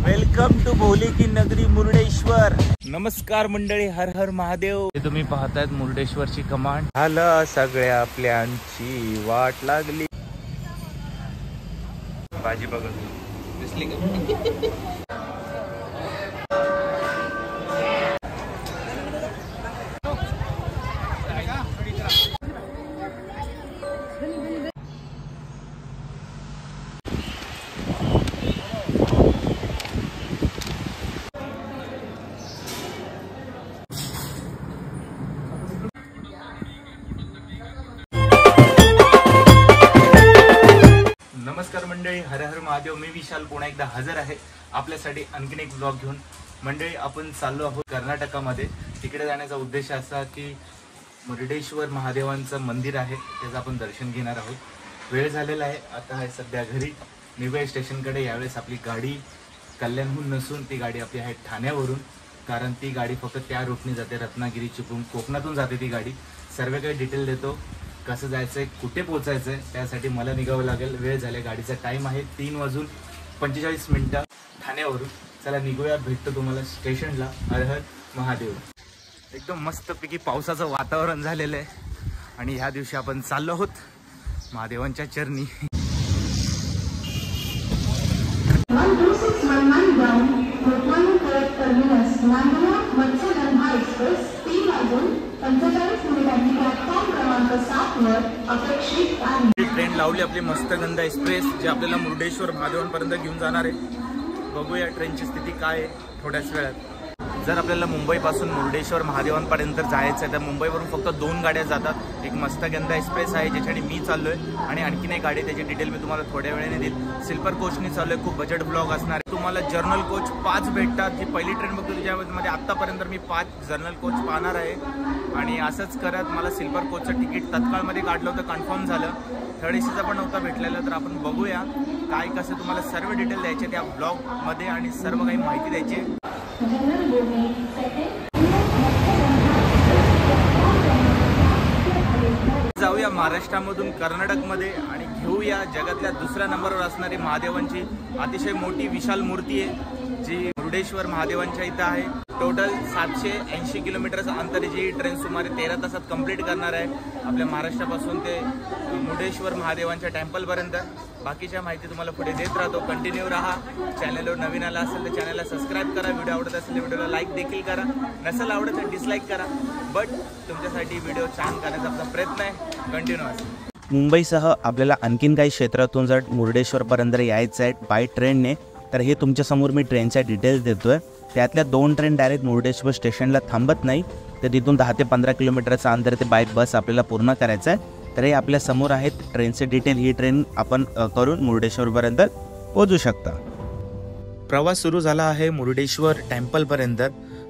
Welcome to भोले की नगरी मुर्डेश्वर। नमस्कार मंडळी, हर हर महादेव। हे तुम्ही पाहतायत मुर्डेश्वरची कमान। झालं सगळ्या प्लॅनची वाट लागली। भाजी बघत दिसली का? नमस्कार मंडळी, हर हर महादेव। मी विशाल पुन्हा एकदा हजर आहे आपल्यासाठी आणखीन एक ब्लॉग घेऊन। मंडळी, आपण चाललो आहोत कर्नाटकामध्ये। तिकडे जाण्याचा उद्देश असा की मुर्डेश्वर महादेवांचं मंदिर आहे, त्याचं आपण दर्शन घेणार आहोत। वेळ झालेला आहे, आता आहे सध्या घरी निवळ स्टेशनकडे। यावेळेस आपली गाडी कल्याणहून नसून ती गाडी आपली आहे ठाण्यावरून, कारण ती गाडी फक्त त्या रूटने जाते, रत्नागिरी चिपळूण कोकणातून जाते ती गाडी। सर्व काही डिटेल देतो, कसं जायचंय, कुठे पोहोचायचंय, त्यासाठी मला निघावं लागेल। वेळ झाले, गाडीचा टाइम आहे 3:45 ठाण्यावरून। चला निघूया, भेटतो तुम्हाला स्टेशनला। हर हर महादेव। एकदम मस्तपैकी पावसाचं वातावरण झालेलं आहे आणि ह्या दिवशी आपण चाललो आहोत महादेवांच्या चरणी। ट्रेन लावली आपली मस्तगंधा एक्सप्रेस, जे आपल्याला मुर्डेश्वर महादेवांपर्यंत घेऊन जाणार आहे। बघूया ट्रेनची स्थिती काय आहे थोड्याच वेळात। जर आपल्याला मुंबईपासून मुर्डेश्वर महादेवांपर्यंत जायचं आहे तर मुंबईवरून फक्त 2 गाड्या जातात। एक मस्तगंधा एक्सप्रेस आहे ज्याच्याने मी चाललोय, आणि आणखीन एक गाडी, त्याची डिटेल मी तुम्हाला थोड्या वेळाने देईल। स्लीपर कोचनी चाललोय, खूप बजेट ब्लॉग असणार आहे। तुम्हाला जर्नल कोच 5 भेटतात, जी पहिली ट्रेन बघतो ज्यामध्ये आतापर्यंत मी 5 जर्नल कोच पाहणार आहे। आणि असंच करत मला स्लीपर कोचचं तिकीट तत्काळमध्ये काढलं होतं, कन्फर्म झालं। थर्ड एसीचा पण नव्हता भेटलेला, तर आपण बघूया काय कसं तुम्हाला सर्व डिटेल द्यायचे त्या ब्लॉगमध्ये आणि सर्व काही माहिती द्यायची। जाऊया महाराष्ट्रामधून कर्नाटकमध्ये आणि घेऊया जगातल्या दुसऱ्या नंबरवर असणारी महादेवांची अतिशय मोठी विशाल मूर्ती आहे, जी मुर्डेश्वर महादेवांच्या इथं आहे। टोटल 780 किलोमीटरचं अंतर जी ट्रेन सुमारे 13 तासात कंप्लीट करणार आहे, आपल्या महाराष्ट्रापासून ते मुर्डेश्वर महादेवांच्या टेम्पलपर्यंत। बाकीच्या माहिती तुम्हाला पुढे देत राहतो, कंटिन्यू राहा। चॅनलवर नवीन आला असेल तर चॅनलला सबस्क्राईब करा, व्हिडिओ आवडत असेल तर व्हिडिओला लाईक देखील करा, नसेल आवडत तर डिसलाईक करा, बट तुमच्यासाठी व्हिडिओ छान करण्याचा आपला प्रयत्न आहे कंटिन्यूअस। मुंबईसह आपल्याला आणखीन काही क्षेत्रातून जर मुर्डेश्वरपर्यंत यायचं आहे बाय ट्रेनने, तर हे तुमच्यासमोर मी ट्रेनच्या डिटेल्स देतोय। त्यातल्या 2 ट्रेन डायरेक्ट मुर्डेश्वर स्टेशनला थांबत नाही, तर तिथून 10 ते 15 किलोमीटरचं अंतर ते बाय बस आपल्याला पूर्ण करायचं आहे। तर हे आपल्या समोर आहेत ट्रेनचे डिटेल। ही ट्रेन आपण करून मुर्डेश्वरपर्यंत पोहोचू शकता। प्रवास सुरू झाला आहे मुर्डेश्वर टेम्पलपर्यंत,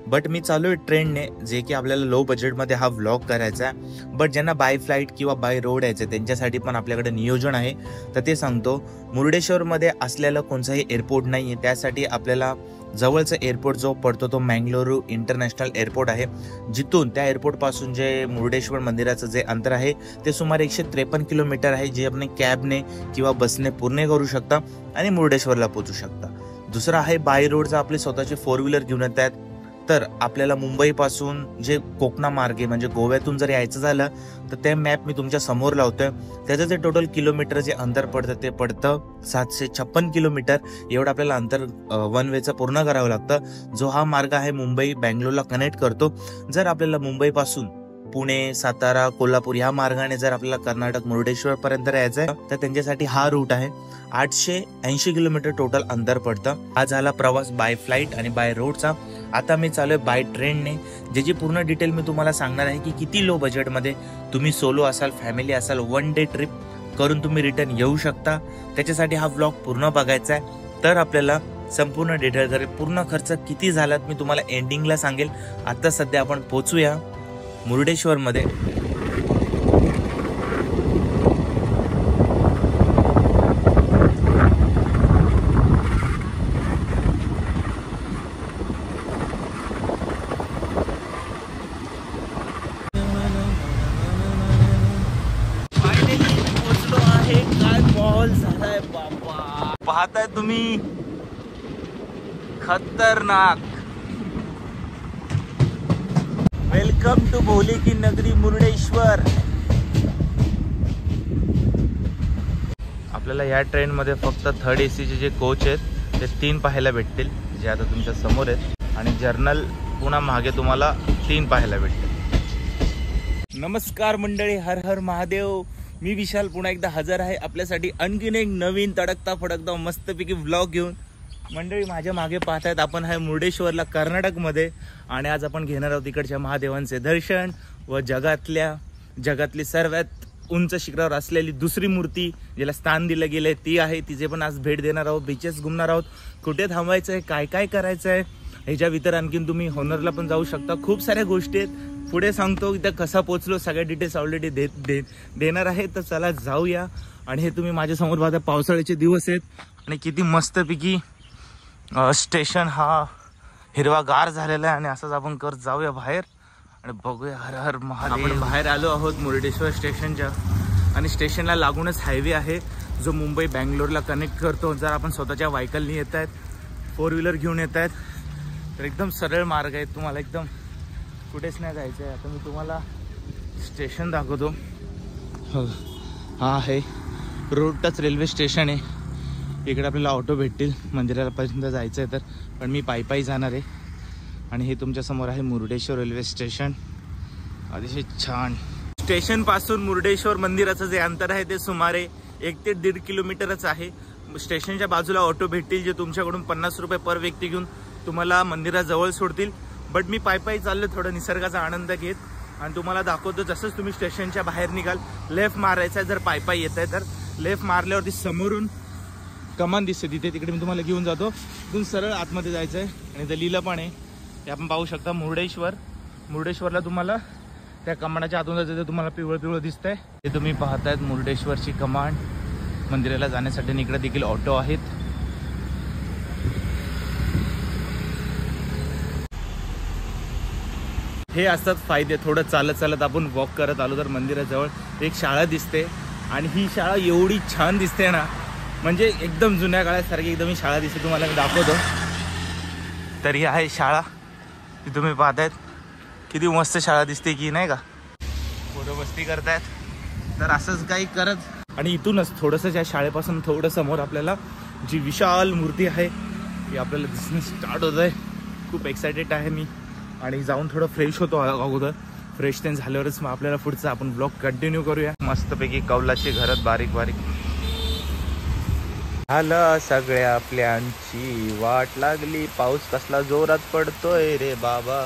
बट मी चालू आहे ट्रेनने, जे की आपल्याला लो बजेटमध्ये हा व्लॉग करायचा आहे। बट ज्यांना बाय फ्लाईट किंवा बाय रोड यायचं त्यांच्यासाठी पण आपल्याकडे नियोजन आहे, तर ते सांगतो। मुर्डेश्वरमध्ये असलेलं कोणताही एअरपोर्ट नाही आहे, त्यासाठी आपल्याला जवळचं एअरपोर्ट जो पडतो तो मंगळुरू इंटरनॅशनल एअरपोर्ट आहे, जिथून त्या एअरपोर्टपासून जे मुर्डेश्वर मंदिराचं जे अंतर आहे ते सुमारे 153 किलोमीटर आहे, जे आपण कॅबने किंवा बसने पूर्ण करू शकता आणि मुर्डेश्वरला पोहोचू शकता। दुसरा आहे बाय रोडचा, आपली स्वतःची 4 व्हीलर घेऊन येत आहेत, तर आपल्याला मुंबईपासून जे कोकणा मार्गे म्हणजे गोव्यातून जर यायचं झालं तर ते मॅप मी तुमच्या समोर लावतोय। त्याचं जे टोटल किलोमीटर जे अंतर पडतं ते पडतं 756 किलोमीटर। एवढं आपल्याला अंतर वन वेचं पूर्ण करावं लागतं, जो हा मार्ग आहे मुंबई बँगलोरला कनेक्ट करतो। जर आपल्याला मुंबईपासून पुणे, सातारा, कोल्हापूर या मार्गाने जर आपल्याला कर्नाटक मुर्डेश्वर पर्यंत यायचं आहे तर त्यांच्यासाठी हा रूट आहे। 880 किलोमीटर टोटल अंतर पडतं। हा झाला प्रवास बाय फ्लाईट आणि बाय रोडचा। आता मी चालू आहे बाय ट्रेनने, ज्याची पूर्ण डिटेल मी तुम्हाला सांगणार आहे की किती लो बजेटमध्ये तुम्ही सोलो असाल, फॅमिली असाल, 1 डे ट्रिप करून तुम्ही रिटर्न येऊ शकता। त्याच्यासाठी हा व्लॉग पूर्ण बघायचा आहे, तर आपल्याला संपूर्ण डिटेल करेल। पूर्ण खर्च किती झालात मी तुम्हाला एंडिंगला सांगेल। आता सध्या आपण पोहोचूया मुर्डेश्वरमध्ये। पाहताय तुम्ही, खतरनाक। वेलकम टू भोले की नगरी मुरुडेश्वर। आपल्याला या ट्रेन मध्ये फक्त थर्ड एसीचे जे कोच आहेत ते 3 पाहायला भेटतील, जे आता तुमच्या समोर आहेत, आणि जर्नल पुन्हा मागे तुम्हाला 3 पाहायला भेटतील। नमस्कार मंडळी, हर हर महादेव। मी विशाल पुन्हा एकदा हजर आहे आपल्यासाठी आणखीन एक नवीन तडकता फडकता मस्तपैकी व्लॉग घेऊन। मंडळी माझ्या मागे पाहतायत, आपण आहे मुरुडेश्वरला, कर्नाटकमध्ये, आणि आज आपण घेणार आहोत इकडच्या महादेवांचे दर्शन व जगातली सर्वात उंच शिखरावर असलेली दुसरी मूर्ती ज्याला स्थान दिलं गेलंय ती आहे, तिचे पण आज भेट देणार आहोत, बीचेस घुमणार आहोत, कुठे थांबायचं आहे, काय काय करायचं आहे, ह्याच्या व्यतिरिक्त आणखीन तुम्ही होनरला पण जाऊ शकता। खूप साऱ्या गोष्टी आहेत, पुढे सांगतो इथं कसा पोहोचलो सगळ्या डिटेल्स ऑलरेडी देणार आहे। तर चला जाऊया। आणि हे तुम्ही माझ्यासमोर पाहता, पावसाळ्याचे दिवस आहेत आणि किती मस्तपैकी स्टेशन हा हिरवागार झालेला आहे, आणि असंच आपण करत जाऊया बाहेर आणि बघूया। हर हर महादेव। आपण बाहेर आलो आहोत मुरुडेश्वर स्टेशनच्या, आणि स्टेशनला लागूनच हायवे आहे जो मुंबई बँगलोरला कनेक्ट करतो। जर आपण स्वतःच्या व्हायकलनी येत आहेत, 4 व्हीलर घेऊन येत आहेत, तर एकदम सरळ मार्ग आहे, तुम्हाला एकदम कुठेच नाही जायचं आहे। आता मी तुम्हाला स्टेशन दाखवतो। हा आहे रोड टच रेल्वे स्टेशन आहे। इकडे आपल्याला ऑटो भेटतील मंदिरापर्यंत जायचं आहे तर, पण मी पायी जाणार आहे। आणि हे तुमच्या समोर आहे मुरुडेश्वर रेल्वे स्टेशन, अतिशय छान। स्टेशन पासून मुरुडेश्वर मंदिराचं जे अंतर आहे ते सुमारे 1 ते 1.5 किलोमीटरच आहे। स्टेशनच्या बाजूला ऑटो भेटतील जे तुमच्याकडून 50 रुपये पर व्यक्ती घेऊन तुम्हाला मंदिराजवळ सोडतील। बट मी पायी चाललो, थोडं निसर्गाचा आनंद घेत, आणि तुम्हाला दाखवतो जसंच तुम्ही स्टेशनच्या बाहेर निघाल, लेफ्ट मारायचा आहे। जर पायी येत आहे तर लेफ्ट मारल्यावरती समोरून कमान दिसते, तिकडे मी तुम्हाला घेऊन जातो। तिथून सरळ आतमध्ये जायचं आहे, आणि ते लिहिलं पण आहे, ते आपण पाहू शकता मुरुडेश्वरला तुम्हाला त्या कमानाच्या आतून जायचं, तुम्हाला पिवळं दिसतंय, हे तुम्ही पाहतायत मुरुडेश्वरची कमान मंदिराला जाण्यासाठी। आणि इकडे देखील ऑटो आहेत। हे असतात फायदे, थोडं चालत आपण वॉक करत आलो तर मंदिराजवळ एक शाळा दिसते, आणि ही शाळा एवढी छान दिसते ना, म्हणजे एकदम जुन्या काळासारखी एकदम ही शाळा दिसते। तुम्हाला मी दाखवतो। तर ही आहे शाळा, ती तुम्ही पाहतायत, किती मस्त शाळा दिसते की नाही का, पोरं मस्ती करतायत। तर असंच काही करत, आणि इथूनच थोडंसं या शाळेपासून थोडं समोर आपल्याला जी विशाल मूर्ती आहे ती आपल्याला दिसणं स्टार्ट होत आहे। खूप एक्सायटेड आहे मी, आणि जाऊन थोडं फ्रेश होतो अगोदर। फ्रेश ते झाल्यावरच मग आपल्याला पुढचा आपण ब्लॉग कंटिन्यू करूया। मस्तपैकी कौलाची घरात बारीक झालं, सगळ्या प्लॅनची वाट लागली, पाऊस कसला जोरात पडतोय रे बाबा,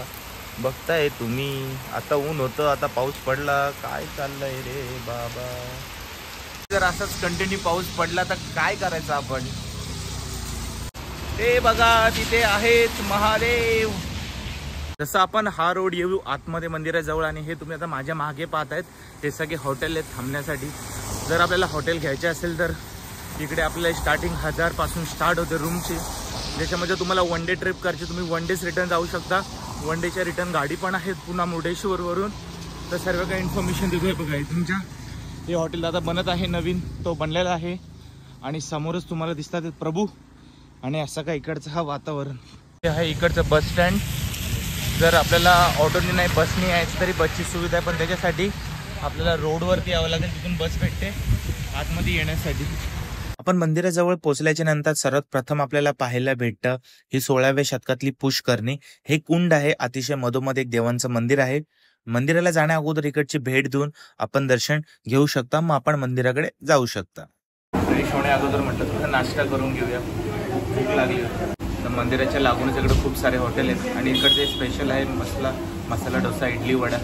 बघताय तुम्ही। आता ऊन होतं, आता पाऊस पडला, काय चाललंय रे बाबा। जर असंच कंटिन्यू पाऊस पडला तर काय करायचं आपण। ते बघा तिथे आहेत महादेव। जसं आपण हा रोड येऊ आतमध्ये मंदिराजवळ, आणि हे तुम्ही आता माझ्या मागे पाहतायत, हे सगळे हॉटेल आहेत थांबण्यासाठी। जर आपल्याला हॉटेल घ्यायचे असेल तर इकडे आपल्याला स्टार्टिंग 1000 पासून स्टार्ट होते रूमची, ज्याच्यामध्ये तुम्हाला 1 डे ट्रिप करायची, तुम्ही 1 डेच रिटर्न जाऊ शकता। 1 डेच्या रिटर्न गाडी पण आहेत पुन्हा मुरुडेश्वरवरून। तर सर्व काही इन्फॉर्मेशन देतोय बघा। तुमच्या हे हॉटेल आता बनत आहे, नवीन तो बनलेला आहे, आणि समोरच तुम्हाला दिसतात प्रभू, आणि असं काय इकडचं हा वातावरण। हे आहे इकडचं बस स्टँड। जर आपल्याला ऑटोनी नाही बसनी यायचं तरी बसची सुविधा आहे, पण त्याच्यासाठी आपल्याला रोडवरती यावं लागेल, तिथून बस भेटते आतमध्ये येण्यासाठी। आपण मंदिराजवळ पोहोचल्याच्या नंतर सर्वात प्रथम आपल्याला पाहायला भेटतं ही 16व्या शतकातली पुष्करणी। हे कुंड आहे, अतिशय मधोमध एक देवांचं मंदिर आहे। मंदिराला जाण्या अगोदर इकडची भेट देऊन आपण दर्शन घेऊ शकता, मग आपण मंदिराकडे जाऊ शकता। फ्रेश होण्या अगोदर म्हटलं थोडा नाश्ता करून घेऊया, भूक लागली। तर मंदिराच्या लागूनच इकडे खूप सारे हॉटेल आहेत, आणि इकडचे स्पेशल आहे मसाला डोसा, इडली वडा।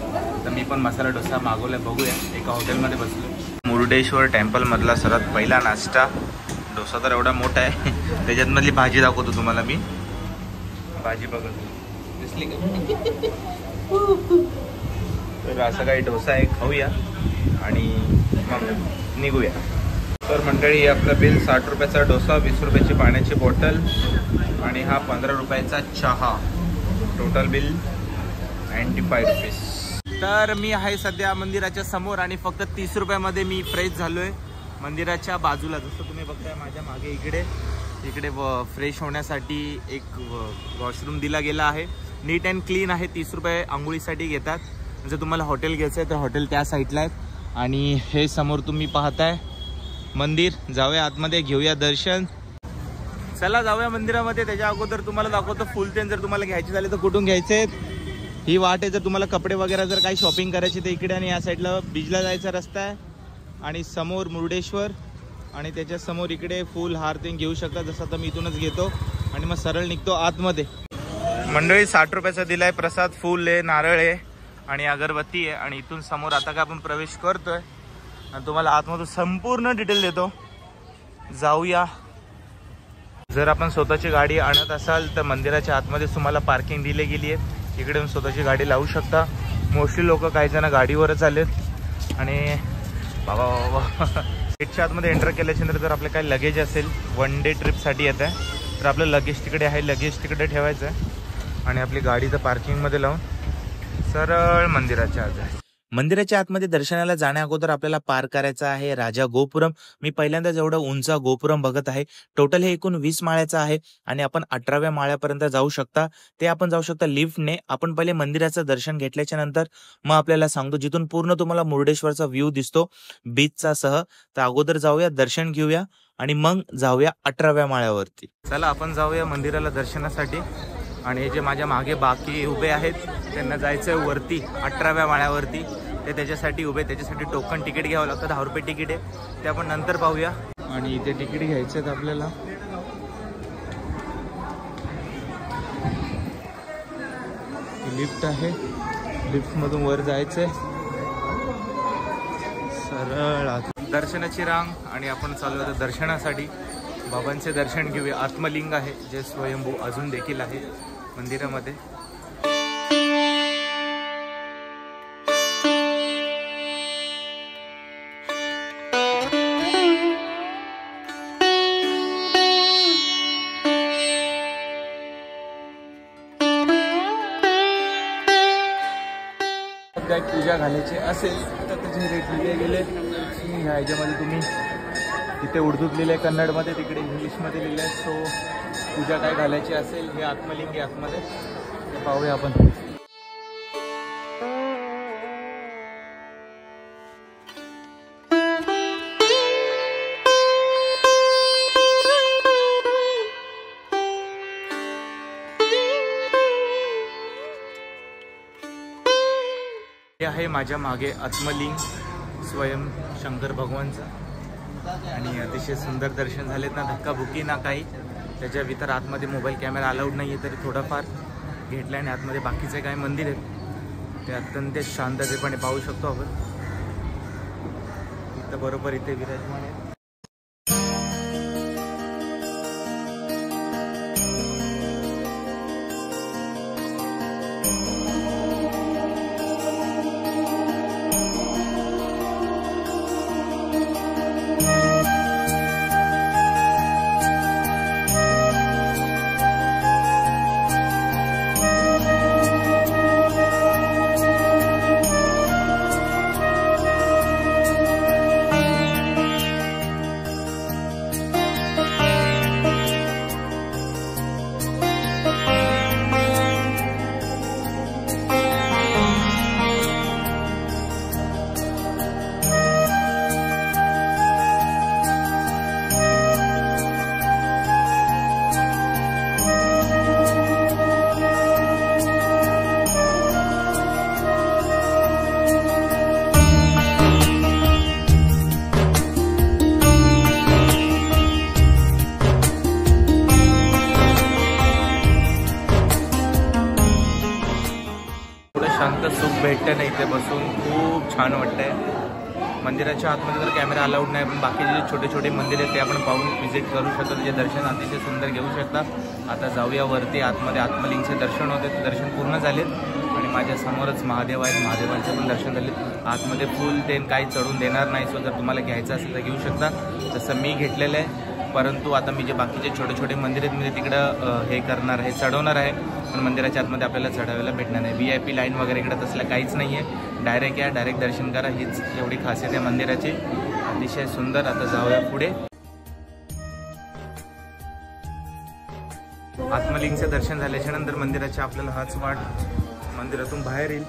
तर मी पण मसाला डोसा मागवला, बघूया। एका हॉटेलमध्ये बसलो। मुरुडेश्वर टेम्पल मधला सर्वात पहिला नाश्ता डोसा तर एवढा मोठा आहे, त्याच्यात मधली भाजी दाखवतो तुम्हाला मी। भाजी बघा दिसली का? तर असा काही डोसा आहे, खाऊया आणि मग निघूया। तर मंडळी आपलं बिल 60 रुपयाचा डोसा, 20 रुपयाची पाण्याची बॉटल, आणि हा 15 रुपयाचा चहा। Total bill 95 rupees. तर मी आहे सध्या मंदिराच्या समोर, आणि फक्त 30 रुपयामध्ये मी फ्रेश झालोय। मंदिराच्या बाजूला जसं तुम्ही बघताय माझ्या मागे इकडे इकडे फ्रेश होण्यासाठी एक वॉशरूम दिला गेला आहे. नीट अँड क्लीन आहे. 30 रुपये आंघोळीसाठी घेतात. जर तुम्हाला हॉटेल घ्यायचं आहे तर हॉटेल त्या साईडला आहे. आणि हे समोर तुम्ही पाहताय मंदिर. जाऊया आतमध्ये, घेऊया दर्शन. चला जाऊया मंदिरामध्ये. त्याच्या अगोदर तुम्हाला दाखवतो फुलतेन जर तुम्हाला घ्यायचे झाले तर कुठून घ्यायचे आहेत. ही वाट आहे. जर तुम्हाला कपडे वगैरे जर काही शॉपिंग करायची तर इकडे, आणि या साईडला बीचला जायचा रस्ता आहे. आणि समोर मुरुडेश्वर, आणि त्याच्या समोर इकडे फुल हार ते घेऊ शकता. जसं आता मी इथूनच घेतो आणि मग सरळ निघतो आतमध्ये. मंडळी 60 रुपयाचा दिलाय प्रसाद. फुल आहे, नारळ आहे आणि अगरबत्ती आहे. आणि इथून समोर आता काय आपण प्रवेश करतोय आणि तुम्हाला आतमधून संपूर्ण डिटेल देतो. जाऊया. जर आपण स्वतःची गाडी आणत असाल तर मंदिराच्या आतमध्ये तुम्हाला पार्किंग दिली गेली आहे. इकडे स्वतःची गाडी लावू शकता. मोस्टली लोक काही जण गाडीवरच आलेत. आणि बाबा गेटच्या आतमध्ये एंटर केल्याच्या नंतर जर आपले काही लगेज असेल, 1 डे ट्रिपसाठी येत आहे तर आपलं लगेज तिकडे आहे. लगेज तिकडे ठेवायचं आहे आणि आपली गाडी तर पार्किंगमध्ये लावून सरळ मंदिराच्या आत आहे. मंदिराच्या आतमध्ये दर्शनाला जाण्या अगोदर आपल्याला पार करायचा आहे राजा गोपुरम. मी पहिल्यांदा जेवढा उंचा गोपुरम बघत आहे. टोटल हे एकूण 20 माळ्याचं आहे आणि आपण 18व्या माळ्यापर्यंत जाऊ शकता. ते आपण जाऊ शकता लिफ्टने. आपण पहिले मंदिराचं दर्शन घेतल्याच्या नंतर मग आपल्याला सांगतो जिथून पूर्ण तुम्हाला मुरुडेश्वरचा व्ह्यू दिसतो बीचचा सह. तर अगोदर जाऊया, दर्शन घेऊया आणि मग जाऊया 18व्या माळ्यावरती. चला आपण जाऊया मंदिराला दर्शनासाठी. आणि हे जे माझ्या मागे बाकी उभे आहेत त्यांना जायचं आहे वरती 18व्या माळ्यावरती. ते त्याच्यासाठी उभे. त्याच्यासाठी टोकन तिकीट घ्यावं लागतं. 10 रुपये तिकीट आहे. ते आपण नंतर पाहूया. आणि इथे तिकीट घ्यायचं आहेत आपल्याला. लिफ्ट आहे. लिफ्टमधून वर जायचं आहे सरळ. दर्शनाची रांग आणि आपण चालू होतो दर्शनासाठी. बाबांचे दर्शन घेऊया. आत्मलिंग आहे जे स्वयंभू अजून देखील आहे मंदिरामध्ये. काय पूजा घालायची असेल तर त्याचे रेट लिहिले गेले. ह्या ह्याच्यामध्ये तुम्ही इथे उर्दूत लिहिले, कन्नडमध्ये, तिकडे इंग्लिशमध्ये लिहिले. सो पूजा काय घालायची असेल हे आत्मलिंग आहे आतमध्ये. ते पाहूया आपण. हे आहे माझ्या मागे आत्मलिंग स्वयं शंकर भगवानचं. आणि अतिशय सुंदर दर्शन झालेत ना. धक्काबुक्की ना काही. त्याच्या भीतर आतमध्ये मोबाईल कॅमेरा अलाउड नाही आहे तरी थोडाफार घेतला. आणि आतमध्ये बाकीचे काही मंदिर आहेत ते अत्यंत शांततेपणे पाहू शकतो आपण. इथं बरोबर इथे विराजमान आहे. शांत सुख भेटतं नाही. इथे बसून खूप छान वाटतंय. मंदिराच्या आतमध्ये तर कॅमेरा अलाउड नाही, पण बाकी जे छोटे छोटे मंदिर आहेत ते आपण पाहून व्हिजिट करू शकतो. त्याचे दर्शन अतिशय सुंदर घेऊ शकता. आता जाऊया वरती. आतमध्ये आत्मलिंगचे दर्शन होते, ते दर्शन पूर्ण झालेत. आणि माझ्या समोरच महादेव आहेत. महादेवांचे पण दर्शन झाले. आतमध्ये फुल ते काही चढून देणार नाही. सो जर तुम्हाला घ्यायचं असेल तर घेऊ शकता. जसं मी घेतलेलं आहे. परंतु आता मी जे बाकीचे छोटे छोटे मंदिर आहेत मी तिकडं हे करणार आहे, चढवणार आहे. पण मंदिराच्या आतमध्ये आपल्याला चढावायला भेटणार नाही. VIP लाईन वगैरे इकडं तसलं काहीच नाही आहे. डायरेक्ट या, डायरेक्ट दर्शन करा. हीच एवढी खासियत आहे मंदिराची. अतिशय सुंदर. आता जाऊया पुढे. आत्मलिंगचे दर्शन झाल्याच्या नंतर मंदिराच्या आपल्याला हाच वाट मंदिरातून बाहेर येईल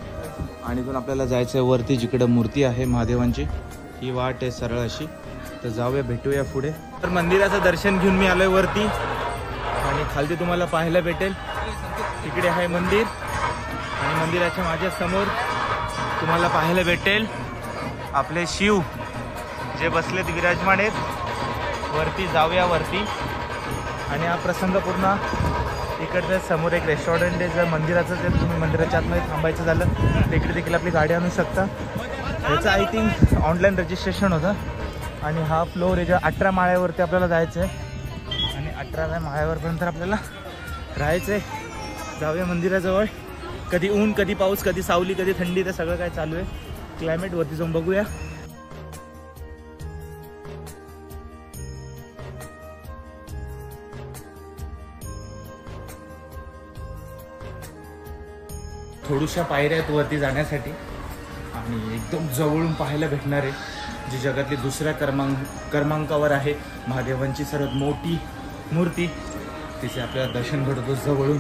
आणि इथून आपल्याला जायचं आहे वरती जिकडं मूर्ती आहे महादेवांची. ही वाट आहे सरळ अशी. तर जाऊया भेटूया पुढे. तर मंदिराचं दर्शन घेऊन मी आलोय वरती आणि खालती तुम्हाला पाहायला भेटेल तिकडे आहे मंदिर आणि मंदिराच्या माझ्या समोर तुम्हाला पाहायला भेटेल आपले शिव जे बसलेत विराजमान आहेत. वरती जाऊया वरती आणि हा प्रसंग पूर्ण इकडच्या समोर एक रेस्टॉरंट आहे. जर मंदिराचं जर तुम्ही मंदिराच्या आतमध्ये थांबायचं झालं तर इकडे देखील आपली गाडी आणू शकता. याचं आय थिंक ऑनलाईन रजिस्ट्रेशन होतं आणि हा फ्लोअर आहे 18 माळ्यावरती आपल्याला जायचं आहे आणि 18व्या माळ्यावरपर्यंत आपल्याला राहायचं आहे. जाऊया मंदिराजवळ. कधी ऊन कधी पाऊस कधी सावली कधी थंडी तर सगळं काय चालू आहे. क्लायमेट वरती जाऊन बघूया. थोड्याशा पायऱ्या आहेत वरती जाण्यासाठी आणि एकदम जवळून पाहायला भेटणार आहे जी जगातली दुसऱ्या क्रमांकावर आहे महादेवांची सर्वात मोठी मूर्ती. तिचे आपल्याला दर्शन घडतो जवळून.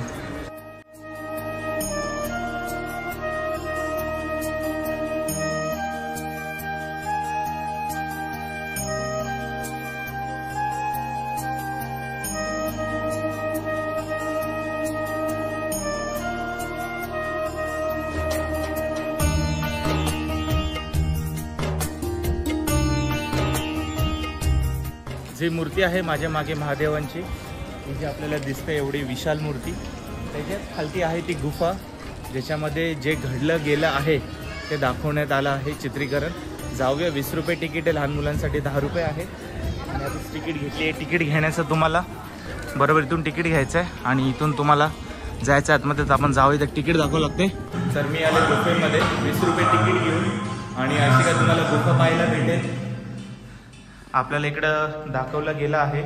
जी मूर्ती आहे माझ्या मागे महादेवांची ही जी आपल्याला दिसते एवढी विशाल मूर्ती त्याच्यात खालती आहे ती गुफा ज्याच्यामध्ये जे घडलं गेलं आहे ते दाखवण्यात आलं आहे चित्रीकरण. जाऊया. 20 रुपये तिकीट आहे. लहान मुलांसाठी 10 रुपये आहे आणि आताच तिकीट घेतली आहे. तिकीट घेण्याचं तुम्हाला बरोबर इथून तिकीट घ्यायचं आहे आणि इथून तुम्हाला जायचं आहे आतमध्ये. तर आपण जाऊया तर तिकीट दाखवावं लागते. तर मी आले गुफेमध्ये 20 रुपये तिकीट घेऊन आणि अशी काय तुम्हाला गुफा पाहायला भेटेल. आपल्याला इकडं दाखवलं गेलं आहे.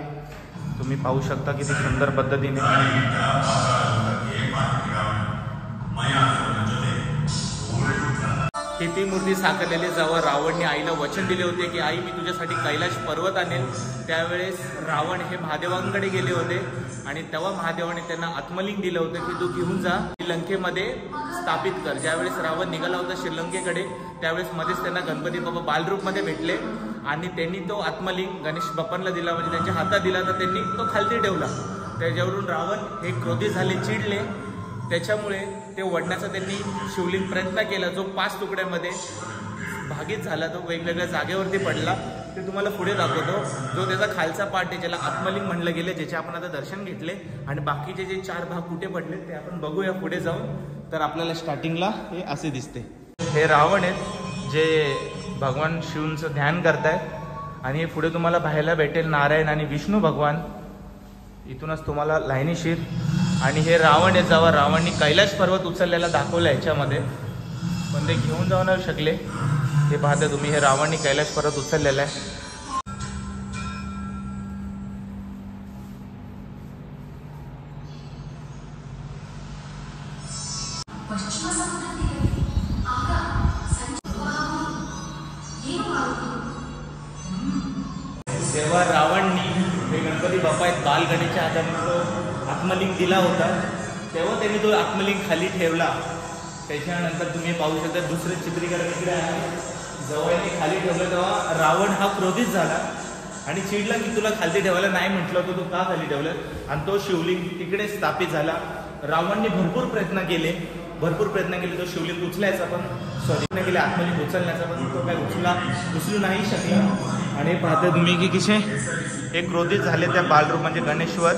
तुम्ही पाहू शकता किती सुंदर पद्धतीने. ही ती मूर्ती साकारलेली जेव्हा रावणने आईला वचन दिले होते की आई मी तुझ्यासाठी कैलाश पर्वत आणेल. त्यावेळेस रावण हे महादेवांकडे गेले होते आणि तेव्हा महादेवाने त्यांना आत्मलिंग दिलं होतं की तू घेऊन जा लंकेमध्ये स्थापित कर. ज्यावेळेस रावण निघाला होता श्रीलंकेकडे त्यावेळेस मध्येच त्यांना गणपती बाबा बालरूपमध्ये भेटले आणि त्यांनी तो आत्मलिंग गणेश बाप्पांना दिला म्हणजे त्यांच्या हातात दिला. तर त्यांनी तो खालती ठेवला. त्याच्यावरून रावण हे क्रोधित झाले चिडले. त्याच्यामुळे ते ओढण्याचा त्यांनी शिवलिंग प्रयत्न केला जो 5 तुकड्यामध्ये भागीत झाला. तो वेगवेगळ्या जागेवरती पडला. ते तुम्हाला पुढे दाखवतो. जो त्याचा खालचा पार्ट आहे ज्याला आत्मलिंग म्हणलं गेले ज्याचे आपण आता दर्शन घेतले आणि बाकीचे जे 4 भाग कुठे पडले ते आपण बघूया पुढे जाऊन. तर आपल्याला स्टार्टिंगला हे असे दिसते. हे रावण आहेत जे भगवान शिवांचं ध्यान करतायत आणि हे पुढे तुम्हाला पाहायला भेटेल नारायण आणि विष्णू भगवान. इथूनच तुम्हाला लाईनीशीर. आणि हे रावण आहे जेव्हा रावणने कैलाश पर्वत उचललेला दाखवला ह्याच्यामध्ये पण ते घेऊन जाऊ नाही शकले. हे पाहता तुम्ही हे रावणने कैलाश पर्वत उचललेला आहे. जेव्हा रावणनी हे गणपती बाप्पा आहेत बाल गणेशच्या हाताने तो आत्मलिंग दिला होता तेव्हा त्यांनी तो आत्मलिंग खाली ठेवला. त्याच्यानंतर तुम्ही पाहू शकता दुसरे चित्रीकरण इकडे आहे. जेव्हा यांनी खाली ठेवलं तेव्हा रावण हा क्रोधित झाला आणि चिडला की तुला खाली ठेवायला नाही म्हटलं होतं तू का खाली ठेवलं. आणि तो शिवलिंग तिकडे स्थापित झाला. रावणने भरपूर प्रयत्न केले तो शिवलिंग उचलायचा पण प्रयत्न केले आत्मलिंग उचलण्याचा पण तो काय उचलू नाही शकला. आणि पाहता तुम्ही की कसे हे क्रोधित झाले त्या बालरूप म्हणजे गणेशवर.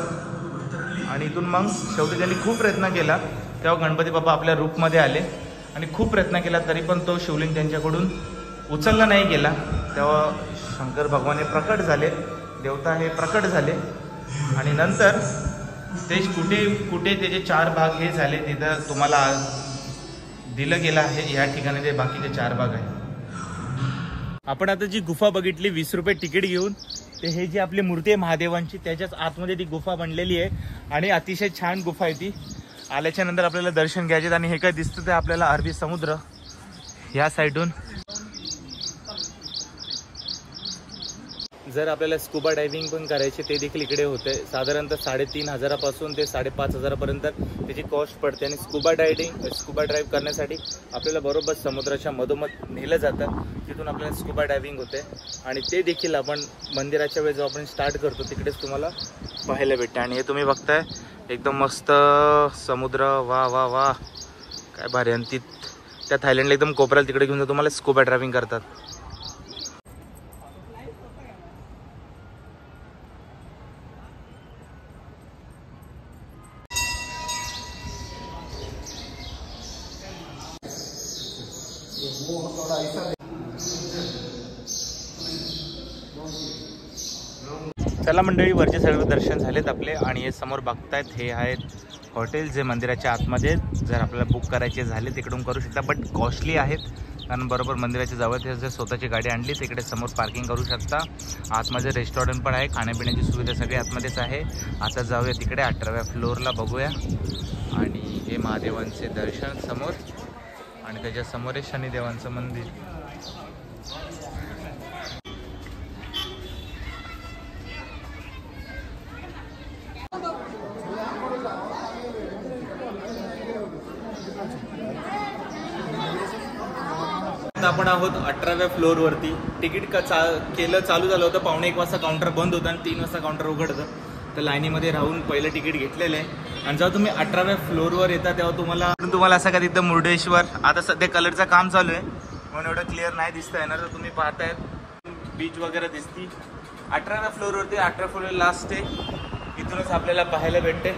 आणि इथून मग शेवटी त्यांनी खूप प्रयत्न केला तेव्हा गणपती बाप्पा आपल्या रूपमध्ये आले आणि खूप प्रयत्न केला तरी पण तो शिवलिंग त्यांच्याकडून उचलला नाही गेला. तेव्हा शंकर भगवान हे प्रकट झाले. देवता हे प्रकट झाले आणि नंतर ते कुठे त्याचे 4 भाग हे झाले तिथं तुम्हाला दिलं गेलं आहे. या ठिकाणी ते बाकीचे 4 भाग आहे. आपण आता जी गुफा बघितली 20 रुपये तिकीट घेऊन ते हे जी आपली मूर्ती आहे महादेवांची त्याच्याच आतमध्ये ती गुफा बनलेली आहे आणि अतिशय छान गुफा आहे ती. आल्याच्या नंतर आपल्याला दर्शन घ्यायचे आणि हे काय दिसतं ते आपल्याला अरबी समुद्र या साईडून. जर आपल्याला स्कुबा डायव्हिंग पण करायचे ते देखील इकडे होते. साधारणतः 3,500पासून ते 5,500पर्यंत त्याची कॉस्ट पडते. आणि स्कुबा ड्राईव्ह करण्यासाठी आपल्याला बरोबर समुद्राच्या मधोमध नेलं जातं. तिथून आपल्याला स्कुबा डायव्हिंग होते आणि ते देखील आपण मंदिराच्या वेळेस जो आपण स्टार्ट करतो तिकडेच तुम्हाला पाहायला भेटते. आणि हे तुम्ही बघताय एकदम मस्त समुद्र. वा वा वा काय भारी. आणि त्या थायलंडला एकदम कोपऱ्याला तिकडे घेऊन तुम्हाला स्कुबा ड्रायव्हिंग करतात. चला मंडळी, वरचे सर्व दर्शन झालेत आपले. आणि हे समोर बघतायत हे आहेत हॉटेल जे मंदिराच्या आतमध्ये. जर आपल्याला बुक करायचे झाले तिकडून करू शकता, बट कॉस्टली आहेत. कारण बरोबर मंदिराच्या जवळ ते जर स्वतःची गाडी आणली तिकडे समोर पार्किंग करू शकता. आतमध्ये रेस्टॉरंट पण आहे, खाण्यापिण्याची सुविधा सगळी आतमध्येच आहे. आता जाऊया तिकडे 18व्या फ्लोअरला बघूया. आणि हे महादेवांचे दर्शन समोर आणि त्याच्यासमोर आहे शनिदेवांचं मंदिर. आपण आहोत 18व्या फ्लोअरवरती. तिकीट केलं चालू झालं होतं 1:15 वाजता. काउंटर बंद होतं आणि 3 वाजता काउंटर उघडतं. तर लाईनीमध्ये राहून पहिलं तिकीट घेतलेलं आहे. आणि जेव्हा तुम्ही 18व्या फ्लोअरवर येता तेव्हा तुम्हाला असं का तिथं मुर्डेश्वर, आता सध्या कलरचं काम चालू आहे म्हणून एवढं क्लिअर नाही दिसता येणार. तर तुम्ही पाहतायत बीच वगैरे दिसती. 18व्या फ्लोअरवरती, 18 फ्लोअर लास्ट आहे. इथूनच आपल्याला पाहायला भेटते.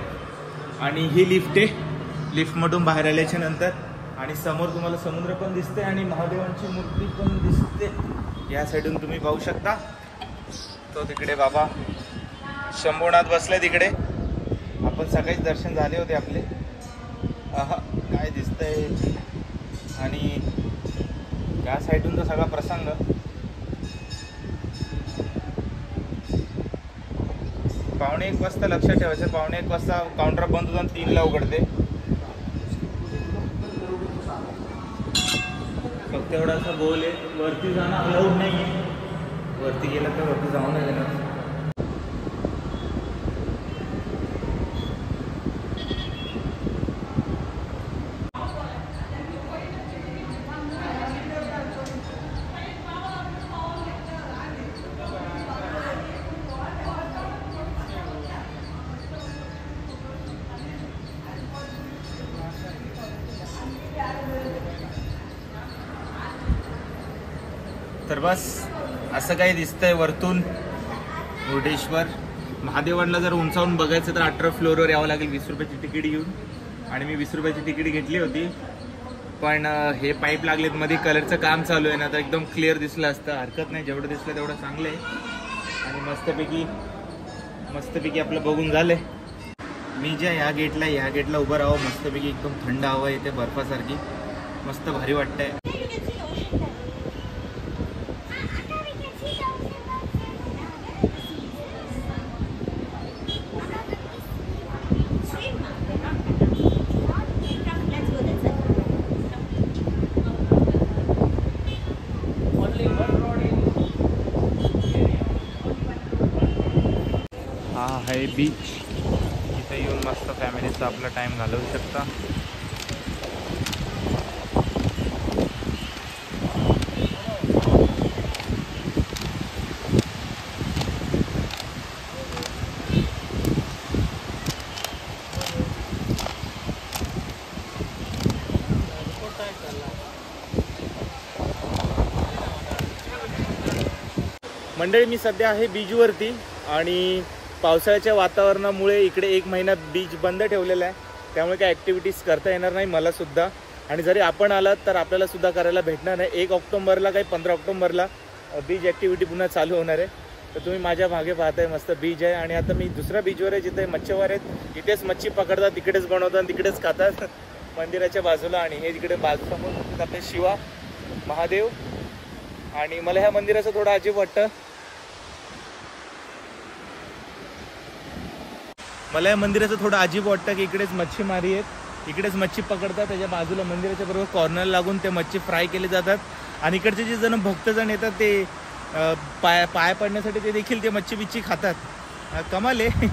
आणि ही लिफ्ट आहे. लिफ्टमधून बाहेर आल्याच्या नंतर आणि समोर तुम्हाला समुद्र पण दिसते आणि महादेवांची मूर्ती पण दिसते. या साईडून तुम्ही पाहू शकता. तो तिकडे बाबा शंभूनाथ बसले तिकडे. आपण सकाळीच दर्शन झाले होते आपले. काय दिसतंय. आणि या साईडून तो सगळा प्रसंग. पावणे 1 वाजता लक्षात ठेवायचं. पावणे 1 वाजता काउंटर बंद होतं आणि 3ला उघडते. फक्त एवढासा गोल आहे. वरती जाणं अलाउड नाही आहे. वरती गेलं तर वरती जाऊ नाही देणार. तर बस असं काही दिसतंय वरतून मुर्डेश्वर महादेवांना. जर उंचावून बघायचं तर 18 फ्लोअरवर यावं लागेल 20 रुपयाची तिकीट घेऊन. आणि मी 20 रुपयाची तिकीट घेतली होती. पण हे पाईप लागलेत मध्ये, कलरचं काम चालू आहे ना, तर एकदम क्लिअर दिसलं असतं. हरकत नाही, जेवढं दिसलं तेवढं चांगलं आहे. आणि मस्तपैकी आपलं बघून झालंय. मी ज्या या गेटला उभं राहावं. मस्तपैकी एकदम थंड हवा येते बर्फासारखी. मस्त भारी वाटतंय. हा आहे बीच. इथे येऊन मस्त फॅमिलीचा आपला टाइम घालवू शकता. मंडळी, मी सध्या आहे बीचवरती आणि पावसाळ्याच्या वातावरणामुळे इकडे 1 महिना बीच बंद ठेवलेला आहे. त्यामुळे काही ॲक्टिव्हिटीज करता येणार नाही मला सुद्धा. आणि जरी आपण आलात तर आपल्याला सुद्धा करायला भेटणार नाही. 1 ऑक्टोबरला काही 15 ऑक्टोबरला बीच ॲक्टिव्हिटी पुन्हा चालू होणार आहे. तर तुम्ही माझ्या मागे पाहताय मस्त बीच आहे. आणि आता मी दुसऱ्या बीचवर आहे जिथे मच्छीमार आहेत. इथेच मच्छी पकडतात, तिकडेच बनवतात, तिकडेच खातात मंदिराच्या बाजूला. आणि हे तिकडे बाजूसमोर आपले शिवा महादेव. आणि मला ह्या मंदिराचं थोडं अजीब वाटतं. मला या मंदिराचं थोडं अजीब वाटतं की इकडेच मच्छीमारी आहेत, इकडेच मच्छी पकडतात. त्याच्या बाजूला मंदिराच्या बरोबर कॉर्नर लागून ते मच्छी फ्राय केले जातात. आणि इकडचे जे जण भक्तजण येतात ते पाय पडण्यासाठी ते देखील ते मच्छी बिच्छी खातात. कमाल आहे.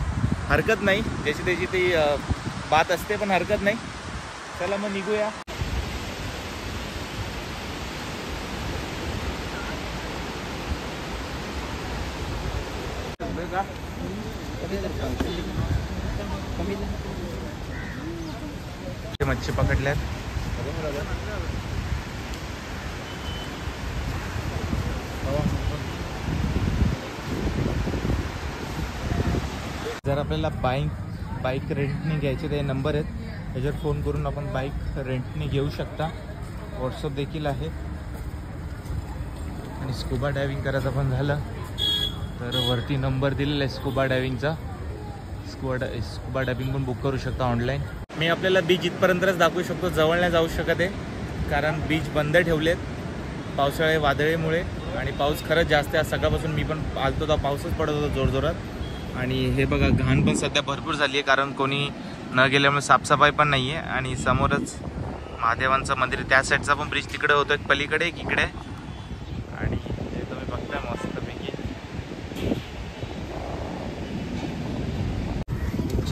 हरकत नाही, ज्याची त्याची ती बात असते, पण हरकत नाही. चला मग निघूया. मच्छी पकडल्यात. जर आपल्याला बाईक रेंटने घ्यायचे ते नंबर आहेत, त्याच्यावर फोन करून आपण बाईक रेंटने घेऊ शकता. व्हॉट्सअप देखील आहे. आणि स्कुबा डायव्हिंग करायचं पण झालं तर वरती नंबर दिलेला आहे स्कुबा डायव्हिंगचा. स्कुबा डायव्हिंग पण बुक करू शकता ऑनलाईन. मी आपल्याला बीच इथपर्यंतच दाखवू शकतो, जवळ नाही जाऊ शकत आहे, कारण बीच बंद ठेवलेत पावसाळे वादळीमुळे. आणि पाऊस खरंच जास्त आहे. सकाळपासून मी पण आलतो तर पाऊसच पडत होता जोरजोरात. आणि हे बघा, घाण पण सध्या भरपूर झाली आहे, कारण कोणी न गेल्यामुळे साफसफाई पण नाही आहे. आणि समोरच महादेवांचं मंदिर, त्या साईडचा पण ब्रिज तिकडे होतो, एक पलीकडे एक इकडे. आणि हे तुम्ही बघताय मस्तपैकी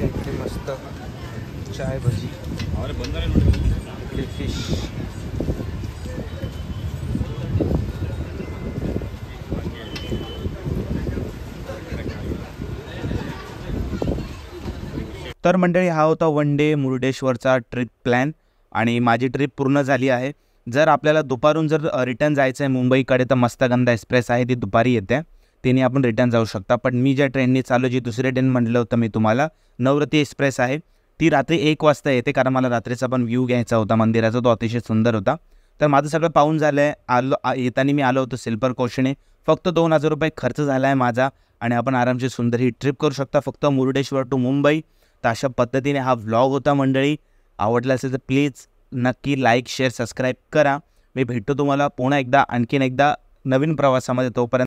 इकडे मस्त चाय भजी, इकडे फिश. तर मंडळी, हा होता वन डे मुरुडेश्वरचा ट्रिप प्लॅन. आणि माझी ट्रिप पूर्ण झाली आहे. जर आपल्याला दुपारून जर रिटर्न जायचं आहे मुंबईकडे, तर मस्तगंधा एक्सप्रेस आहे, ती दुपारी येते, तिने आपण रिटर्न जाऊ शकता. पण मी ज्या ट्रेनने चालू, जी दुसरी ट्रेन म्हटलं होतं मी तुम्हाला, नवरती एक्सप्रेस आहे, ती रात्री 1 वाजता येते, कारण मला रात्रीचा पण व्ह्यू घ्यायचा होता मंदिराचा, तो अतिशय सुंदर होता. तर माझं सगळं पाहून झालं आहे. येताना मी आलो होतो सिल्पर कोचने. फक्त 2000 रुपये खर्च झाला आहे माझा, आणि आपण आरामशी सुंदर ही ट्रिप करू शकता, फक्त मुरुडेश्वर टू मुंबई. तर अशा पद्धतीने हा व्लॉग होता मंडळी. आवडला असेल तर प्लीज नक्की लाईक, शेअर, सबस्क्राईब करा. मी भेटतो तुम्हाला पुन्हा एकदा, आणखीन एकदा नवीन प्रवासामध्ये. तोपर्यंत